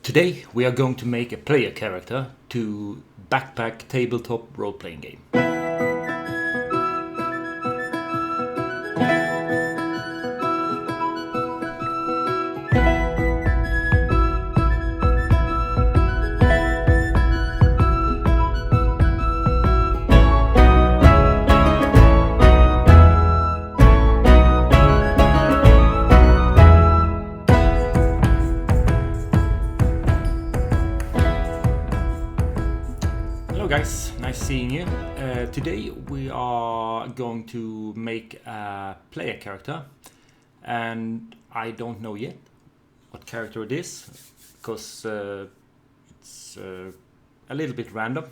Today we are going to make a player character to Backpack tabletop role-playing game. Guys, nice seeing you. Today we are going to make a player character, and I don't know yet what character it is because it's a little bit random.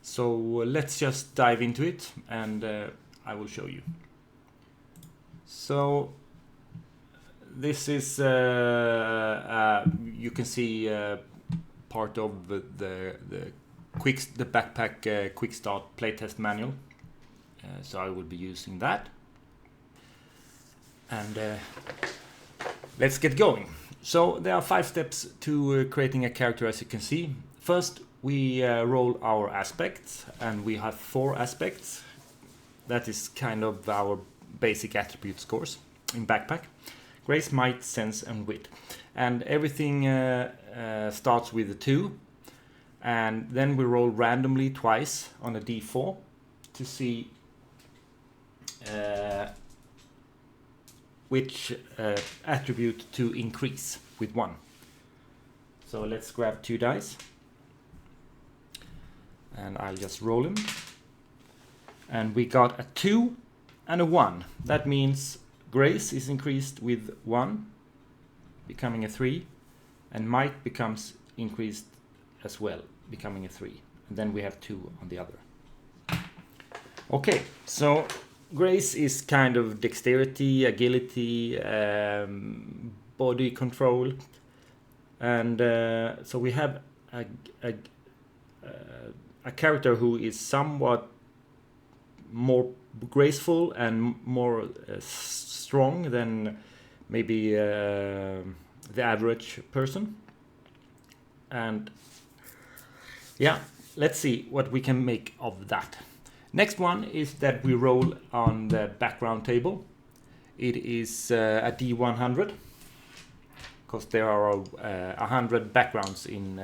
So let's just dive into it, and I will show you. So this is you can see part of the Backpack Quick Start Playtest manual. So I will be using that. And let's get going. So there are 5 steps to creating a character, as you can see. First, we roll our aspects, and we have 4 aspects. That is kind of our basic attribute scores in Backpack: grace, might, sense, and wit. And everything starts with a 2. And then we roll randomly twice on a d4 to see which attribute to increase with 1. So let's grab 2 dice, and I'll just roll them. And we got a 2 and a 1. That means grace is increased with 1, becoming a 3, and might becomes increased as well, becoming a 3, and then we have 2 on the other. Okay, so grace is kind of dexterity, agility, body control, and so we have a character who is somewhat more graceful and more strong than maybe the average person. And yeah, let's see what we can make of that. Next one is that we roll on the background table. It is a D100, because there are 100 backgrounds in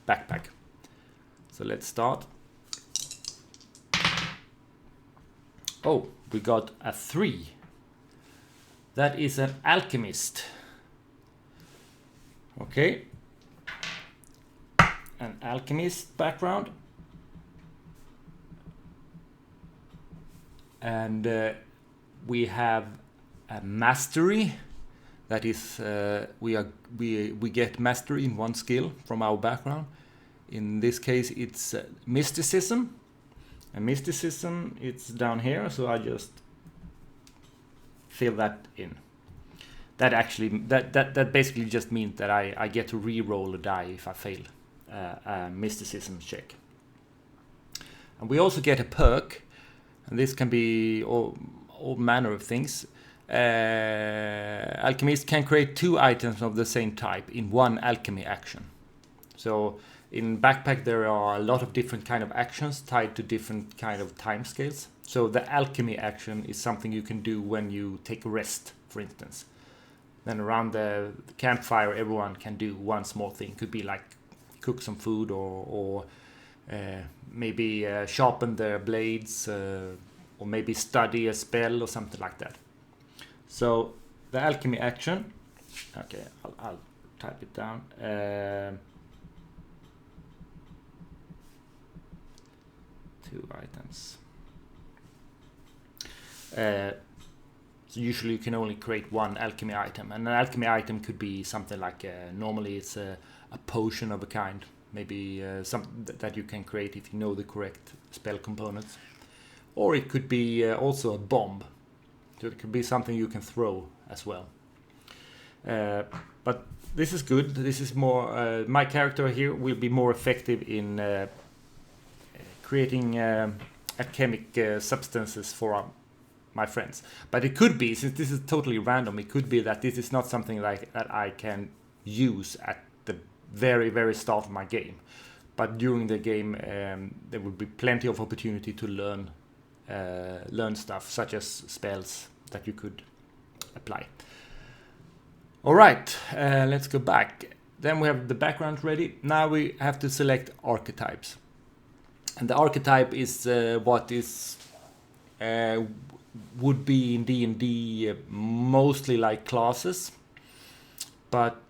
Backpack. So let's start. Oh, we got a 3. That is an alchemist. Okay. An alchemist background, and we have a mastery. That is, we get mastery in 1 skill from our background. In this case, it's mysticism, and mysticism it's down here. So I just fill that in. That actually that basically just means that I get to re-roll a die if I fail a mysticism check. And we also get a perk, and this can be all manner of things. Alchemists can create 2 items of the same type in 1 alchemy action. So in Backpack there are a lot of different kind of actions tied to different kind of time scales. So the alchemy action is something you can do when you take a rest, for instance. Then around the campfire everyone can do 1 small thing. Could be like cook some food, or maybe sharpen their blades, or maybe study a spell or something like that. So the alchemy action, okay, I'll type it down. 2 items. So usually you can only create 1 alchemy item, and an alchemy item could be something like normally it's a potion of a kind, maybe something that you can create if you know the correct spell components, or it could be also a bomb. So it could be something you can throw as well. But this is good. This is more my character here will be more effective in creating alchemic substances for my friends. But it could be, since this is totally random, it could be that this is not something like that I can use at the very, very start of my game. But during the game, there will be plenty of opportunity to learn stuff, such as spells that you could apply. All right, let's go back. Then we have the background ready. Now we have to select archetypes. And the archetype is what is would be in D&D mostly like classes, but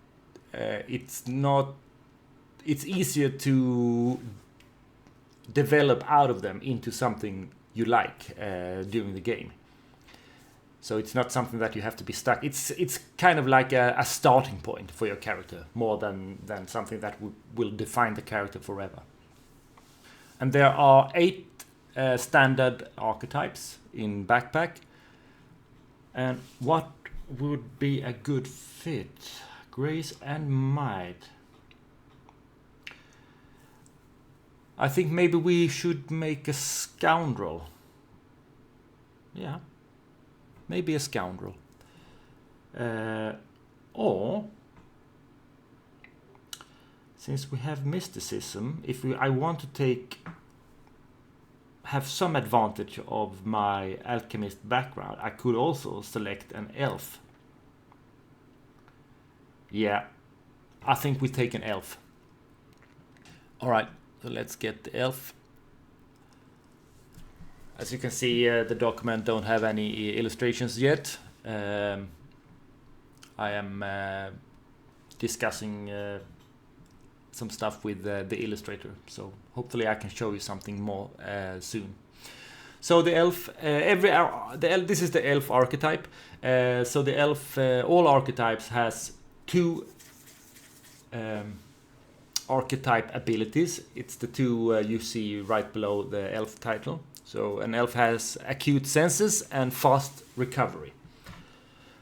it's not. It's easier to develop out of them into something you like during the game. So it's not something that you have to be stuck. It's kind of like a starting point for your character, more than something that will define the character forever. And there are 8 standard archetypes in Backpack. And what would be a good fit? Grace and Might. I think maybe we should make a scoundrel. Yeah. Maybe a scoundrel. Or, since we have mysticism, I want to have some advantage of my alchemist background, I could also select an elf. Yeah, I think we take an elf. Alright, so let's get the elf. As you can see, the document don't have any illustrations yet. I am discussing some stuff with the illustrator, so hopefully I can show you something more soon. So the elf, this is the elf archetype. So the elf, all archetypes has 2 archetype abilities. It's the 2 you see right below the elf title. So an elf has acute senses and fast recovery.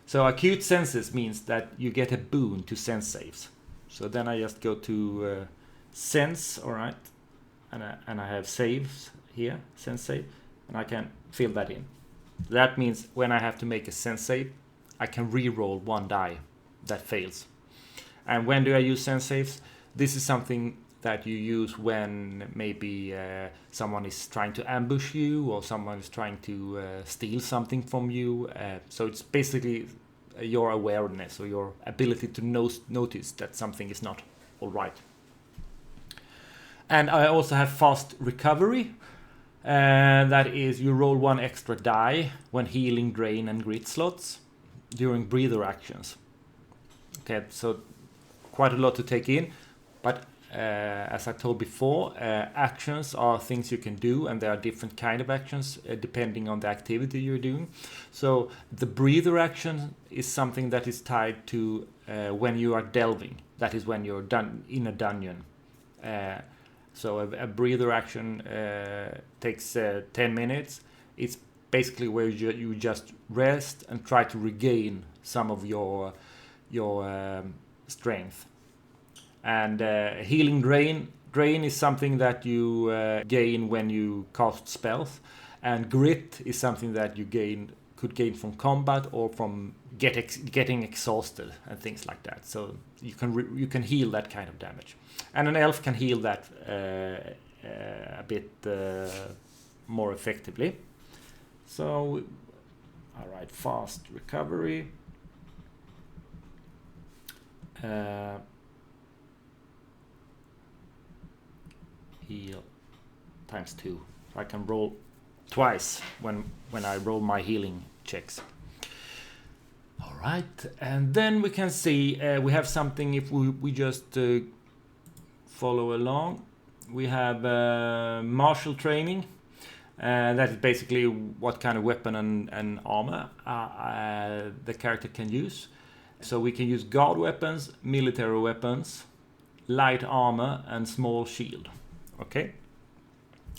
So acute senses means that you get a boon to sense saves. So then I just go to sense, all right, and I have saves here, sense save, and I can fill that in. That means when I have to make a sense save, I can re-roll 1 die that fails. And when do I use sense saves? This is something that you use when maybe someone is trying to ambush you, or someone is trying to steal something from you. So it's basically your awareness or your ability to notice that something is not all right. And I also have fast recovery. That is, you roll 1 extra die when healing, drain, and grit slots during breather actions. Okay, so quite a lot to take in, but as I told before, actions are things you can do, and there are different kind of actions depending on the activity you're doing. So the breather action is something that is tied to when you are delving. That is when you're done in a dungeon. So a breather action takes 10 minutes. It's basically where you just rest and try to regain some of your strength. And healing drain is something that you gain when you cast spells, and grit is something that you could gain from combat or from getting exhausted and things like that. So you can heal that kind of damage, and an elf can heal that a bit more effectively. So, all right, fast recovery. Heal times 2. So I can roll twice when I roll my healing checks. All right, and then we can see we have something. If we just follow along, we have martial training. That is basically what kind of weapon and armor the character can use. So we can use guard weapons, military weapons, light armor, and small shield. Okay,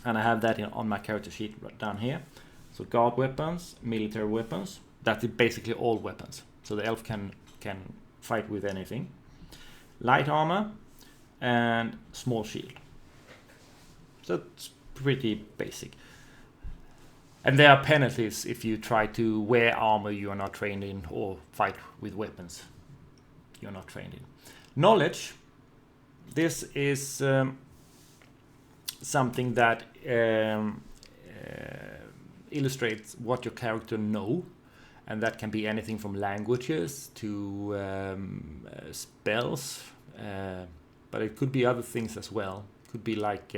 and I have that on my character sheet right down here. So guard weapons, military weapons, that is basically all weapons. So the elf can fight with anything. Light armor and small shield. So it's pretty basic. And there are penalties if you try to wear armor you are not trained in, or fight with weapons you're not trained in. Knowledge this is something that illustrates what your character know, and that can be anything from languages to spells, but it could be other things as well. Could be like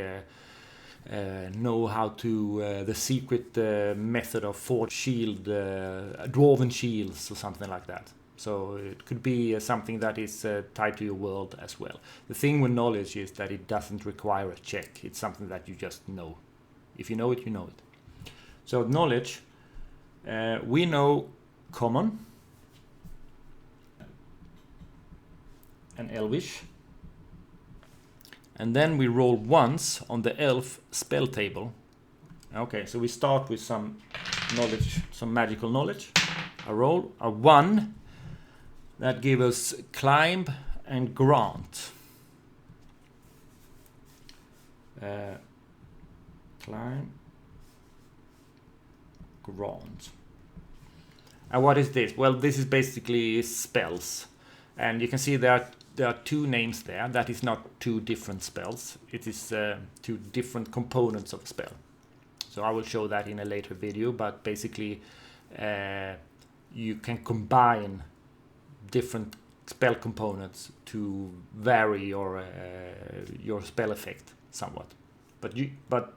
know how to the secret method of forged shield, dwarven shields or something like that. So it could be something that is tied to your world as well. The thing with knowledge is that it doesn't require a check. It's something that you just know. If you know it, you know it. So knowledge, we know common and elvish. And then we roll once on the elf spell table. Okay, so we start with some knowledge, some magical knowledge. I roll a 1. That gives us climb and grant. Climb, grant. And what is this? Well, this is basically spells. And you can see there are 2 names there. That is not 2 different spells. It is 2 different components of a spell. So I will show that in a later video, but basically you can combine different spell components to vary your spell effect somewhat. But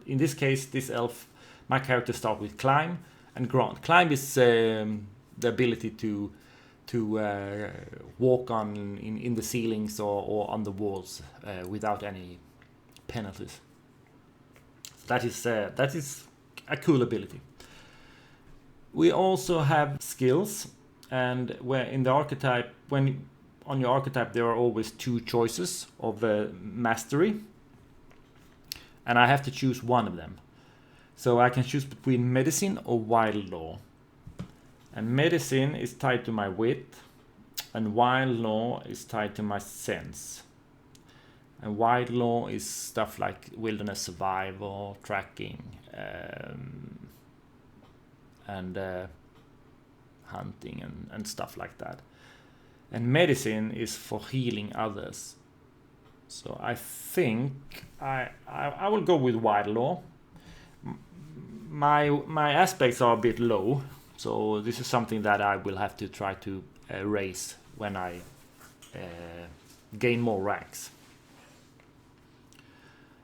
in this case, this elf, my character starts with climb and grant. Climb is the ability to walk on in the ceilings or on the walls without any penalties. That is a cool ability. We also have skills. And where in the archetype, on your archetype there are always 2 choices of mastery, and I have to choose one of them. So I can choose between medicine or wild law. And medicine is tied to my wit, and wild law is tied to my sense. And wild law is stuff like wilderness survival, tracking, and hunting and stuff like that. And medicine is for healing others. So I think I will go with wild law. My aspects are a bit low, so this is something that I will have to try to raise when I gain more ranks.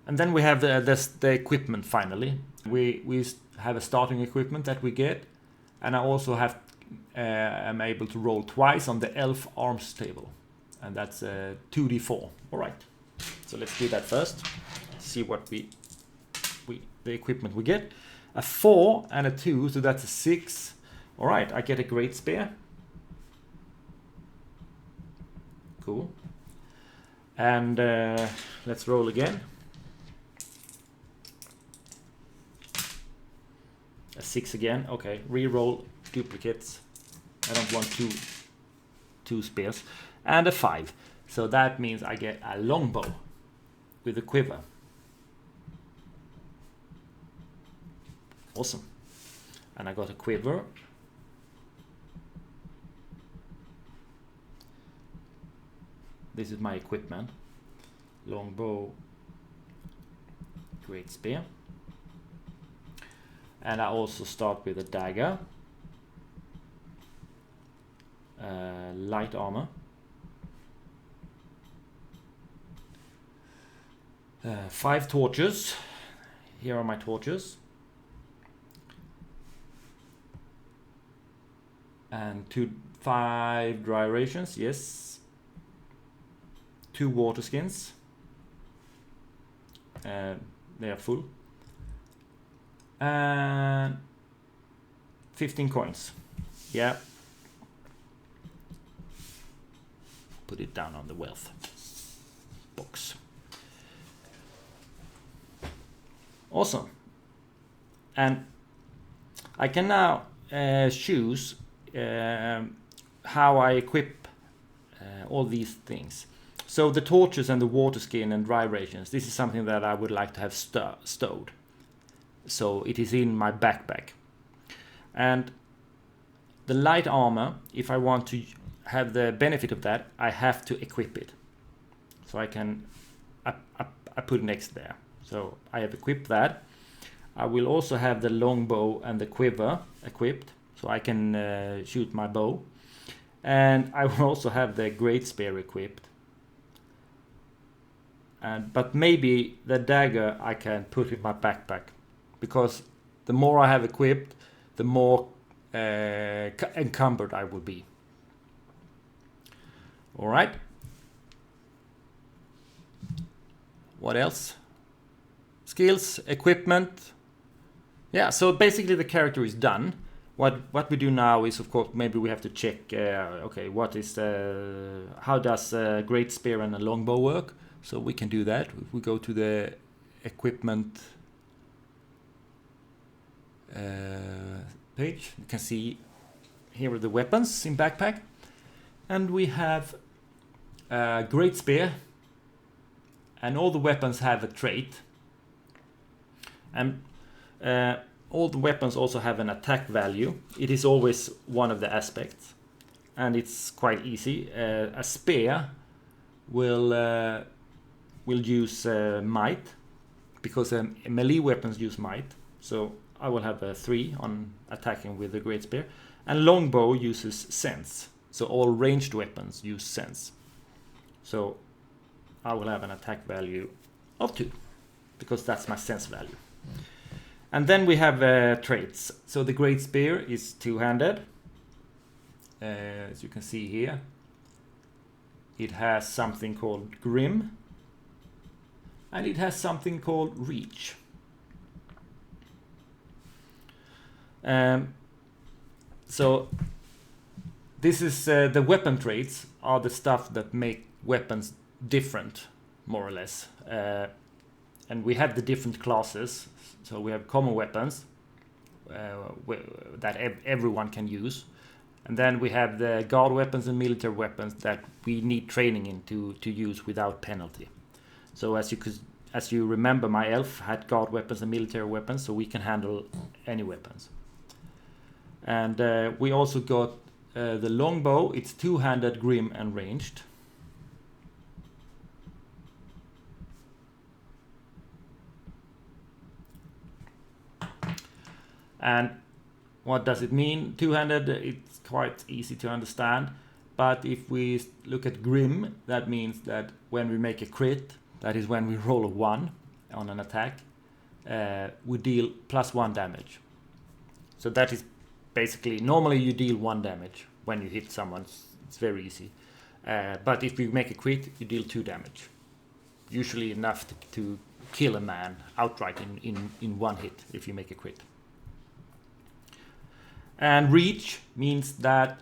And then we have the equipment finally. We have a starting equipment that we get, and I also have am able to roll twice on the elf arms table, and that's 2d4. All right, so let's do that first. See what the equipment we get. A 4 and a 2, so that's a 6. All right, I get a great spear. Cool. And let's roll again. A 6 again. Okay, re-roll duplicates. I don't want two spears. And a 5. So that means I get a longbow with a quiver. Awesome. And I got a quiver. This is my equipment. Longbow, great spear. And I also start with a dagger. Light armor. 5 torches. Here are my torches. And 5 dry rations, yes. 2 water skins. They are full. And 15 coins. Yeah. Put it down on the wealth box. Awesome. And I can now choose how I equip all these things. So the torches and the water skin and dry rations, this is something that I would like to have stowed. So it is in my backpack. And the light armor, if I want to have the benefit of that, I have to equip it. So I can I put next there. So I have equipped that. I will also have the longbow and the quiver equipped, so I can shoot my bow. And I will also have the great spear equipped. But maybe the dagger I can put in my backpack, because the more I have equipped, the more encumbered I will be. All right. What else? Skills, equipment. Yeah, so basically the character is done. What we do now is, of course, maybe we have to check, okay, what is how does a great spear and a longbow work? So we can do that. If we go to the equipment page, you can see here are the weapons in backpack. And we have a great spear, and all the weapons have a trait. And all the weapons also have an attack value. It is always one of the aspects, and it's quite easy. A spear will use might, because melee weapons use might. So I will have a 3 on attacking with the great spear, and longbow uses sense. So all ranged weapons use sense. So I will have an attack value of 2, because that's my sense value. And then we have traits. So the great spear is two-handed. As you can see here, it has something called grim, and it has something called reach. So this is the weapon traits are the stuff that make weapons different, more or less. And we have the different classes. So we have common weapons that everyone can use. And then we have the guard weapons and military weapons that we need training in to use without penalty. So as you remember, my elf had guard weapons and military weapons, so we can handle any weapons. And we also got the longbow. It's two-handed, grim, and ranged. And what does it mean? Two-handed, it's quite easy to understand. But if we look at grim, that means that when we make a crit, that is when we roll a 1 on an attack, we deal +1 damage. So that is basically, normally you deal 1 damage when you hit someone. It's very easy. But if you make a crit, you deal 2 damage. Usually enough to kill a man outright in one hit if you make a crit. And reach means that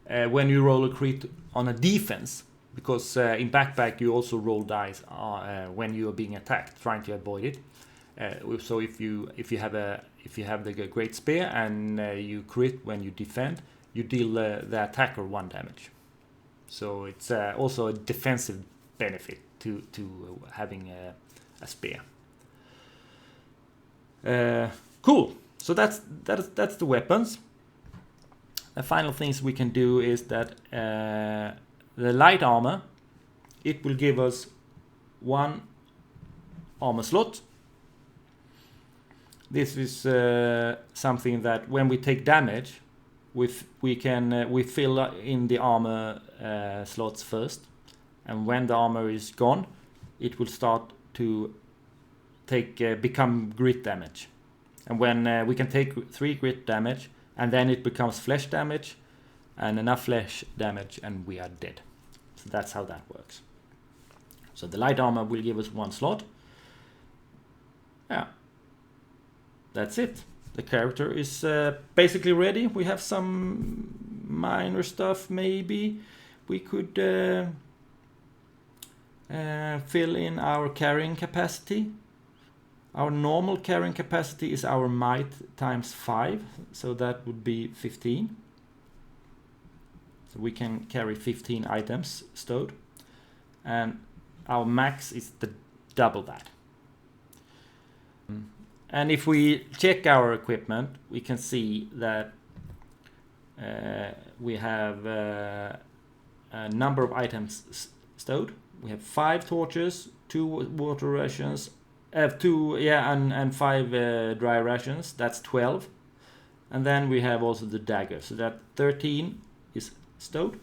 when you roll a crit on a defense, because in backpack you also roll dice when you are being attacked, trying to avoid it. So if you have the great spear and you crit when you defend, you deal the attacker 1 damage. So it's also a defensive benefit to having a spear. Cool. So that's the weapons. The final things we can do is that the light armor, it will give us 1 armor slot. This is something that when we take damage, we fill in the armor slots first, and when the armor is gone, it will start to become grit damage. And when we can take 3 grit damage, and then it becomes flesh damage, and enough flesh damage, and we are dead. So that's how that works. So the light armor will give us 1 slot. Yeah, that's it. The character is basically ready. We have some minor stuff. Maybe we could fill in our carrying capacity. Our normal carrying capacity is our might times 5, so that would be 15. So we can carry 15 items stowed, and our max is double that. And if we check our equipment, we can see that we have a number of items stowed. We have 5 torches, 2 water rations, 2, yeah, and 5 dry rations. That's 12. And then we have also the dagger, so that 13 is stowed.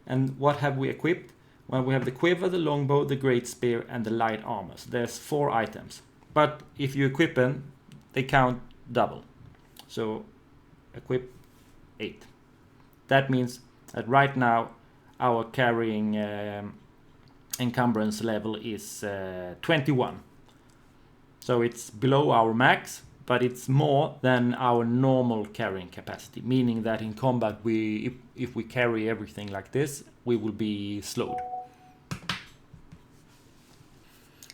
And what have we equipped? Well, we have the quiver, the longbow, the great spear, and the light armor. So there's 4 items. But if you equip them, they count double. So equip 8. That means that right now our carrying encumbrance level is 21. So it's below our max, but it's more than our normal carrying capacity, meaning that in combat, if we carry everything like this, we will be slowed.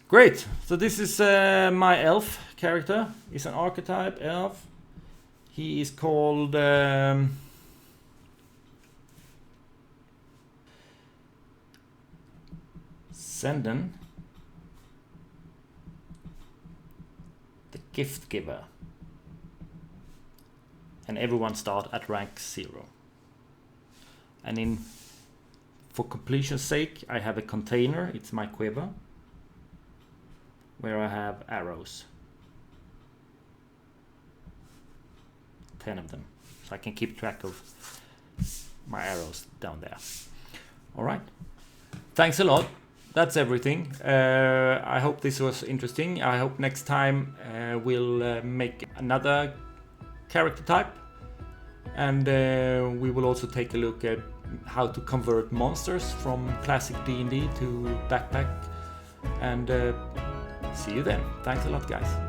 Great, so this is my elf character. He's an archetype elf. He is called Senden, the gift giver. And everyone start at rank 0. And for completion's sake, I have a container. It's my quiver, where I have arrows. 10 of them. So I can keep track of my arrows down there. All right. Thanks a lot. That's everything. I hope this was interesting. I hope next time we'll make another character type. And we will also take a look at how to convert monsters from classic D&D to Backpack. And see you then. Thanks a lot, guys.